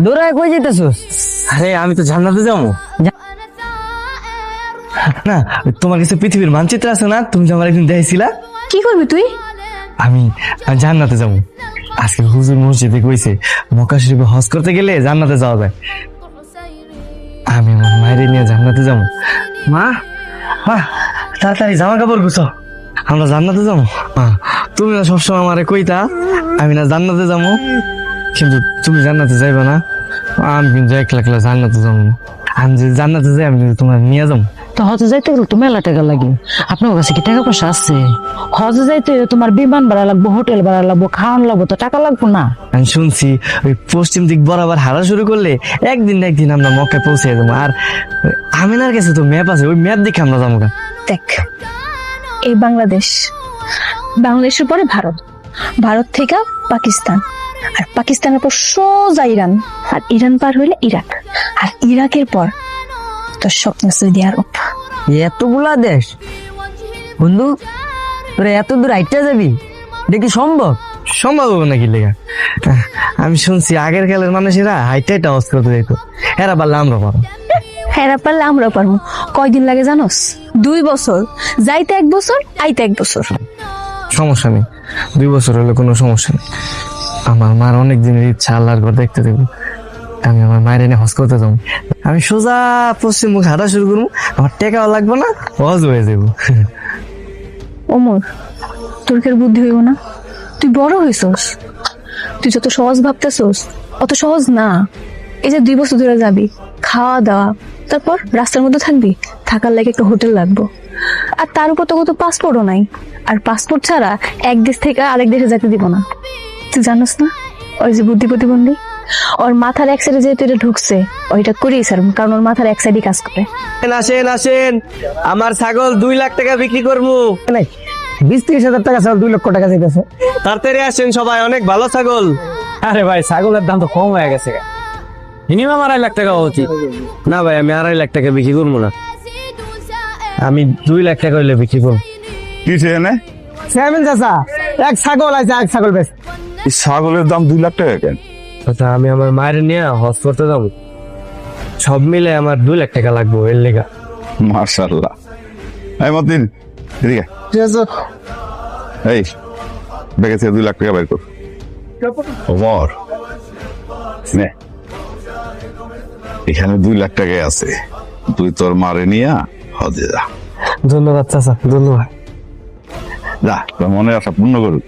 দৌড়ায় কই যেতেছস? আরে আমি তো জান্নাতে যাবো না। তোমার কাছে পৃথিবীর মানচিত্র আছে না? তুমি যে আমার একদিন দেখেছিলা। কি করবি তুই? আমি জান্নাতে যাবো। আজকে হুজুর মসজিদে কইছে মক্কা শরীফে হজ করতে গেলে জান্নাতে যাওয়া যায়। আমি আমার মায়ের নিয়ে জান্নাতে যাবো। মা মা তাড়াতাড়ি জামা কাপড় গুছো, আমরা জান্নাতে যাবো। মা তুমি না সবসময় আমারে কইতা আমি না জান্নাতে যাবো, কিন্তু তুমি জান্নাতে যাইবা না। আমি কিন্তু একলা একলা জান্নাতে যাবো না। আমি যদি জান্নাতে যাই আমি কিন্তু তোমার নিয়ে যাবো। তো হজে যাইতে গেলে তো মেলা টাকা লাগে। আপনার কাছে কি টাকা পয়সা আছে? হজে যাইতে তোমার বিমান ভাড়া লাগবো, হোটেল ভাড়া লাগবো, খাওয়ান লাগবো, তো টাকা লাগবো না? আমি শুনছি ওই পশ্চিম দিক বরাবর হারা শুরু করলে একদিন না একদিন আমরা মক্কায় পৌঁছে যাবো। আর আমিনার কাছে তো ম্যাপ আছে, ওই ম্যাপ দেখে আমরা যাবো। দেখ, এই বাংলাদেশ, বাংলাদেশের পরে ভারত, ভারত থেকে পাকিস্তান, আর পাকিস্তানের পর সোজা ইরান, আর ইরান পার হইলে ইরাক, আর ইরাকের পর তোর স্বপ্ন সৌদি আরব। এতগুলা দেশ বন্ধু, তোরা এত দূর হাইটটা যাবি? এটা কি সম্ভব? সম্ভব হবে নাকি লেগা? আমি শুনছি আগের কালের মানুষেরা হাইটে হজ করতে যেত, এরা পারলে আমরা পারো। হ্যাঁ পারলে আমরা পারবো। কয়দিন লাগে জানোস? 2 বছর, যাইতে 1 বছর, আইতে 1 বছর। সমস্যা নেই, 2 বছর হলে কোনো সমস্যা নেই। আমার মার অনেক দিনের ইচ্ছা, আল্লাহর ঘর দেখতে দেবো। আমি আমার মায়ের এনে হজ করতে যাবো। আমি সোজা পশ্চিম মুখ হাঁটা শুরু করবো, আমার টাকাও লাগবে না, হজ হয়ে যাবো। ওমর, তোর কি আর বুদ্ধি হইব না? তুই বড় হইছস, তুই যত সহজ ভাবতেছস অত সহজ না। এই যে 2 বছর ধরে যাবি, খাওয়া দাওয়া, তারপর রাস্তার মধ্যে থাকবি, থাকার লাগে একটা হোটেল লাগবো, আর তার উপর তো কত পাসপোর্টও নাই। আর পাসপোর্ট ছাড়া এক দেশ থেকে আরেক দেশে যেতে দিব না। তুই জানোস না, ওই যে বুদ্ধি প্রতিবন্ধী, ওর মাথার এক সাইডে যেহেতু এটা ঢুকছে, ওইটা করেই স্যার, কারণ ওর মাথার এক সাইডই কাজ করে। আসেন আসেন, আমার ছাগল 2 লাখ টাকা বিক্রি করবো। 20-30 হাজার টাকা ছাড়া 2 লক্ষ টাকা চাইতেছে। তাড়াতাড়ি আসেন সবাই, অনেক ভালো ছাগল। আরে ভাই, ছাগলের দাম তো কম হয়ে গেছে, মিনিমাম 2.5 লাখ টাকা উচিত। না ভাই, আমি 2.5 লাখ টাকা বিক্রি করবো না, আমি 2 লাখ টাকা হইলে বিক্রি করবো। কি চেনে? চেয়ারম্যান চাচা, এক ছাগল আছে, এক ছাগল বেশ। এই ছাগলের দাম 2 লাখ টাকা কেন? আচ্ছা, আমি আমার মায়ের নিয়ে হজ করতে যাবো, সব মিলে আমার 2 লাখ টাকা লাগবে এর লেগা। মাশাআল্লাহ। এই মতিন, এদিকে এই ব্যাগে থেকে 2 লাখ টাকা বের কর। ওমর, নে, এখানে 2 লাখ টাকাই আছে, তুই তোর মারে নিয়ে হজে যা। ধন্যবাদ চাচা, ধন্যবাদ। যা, তোর মনের আশা পূর্ণ করুক।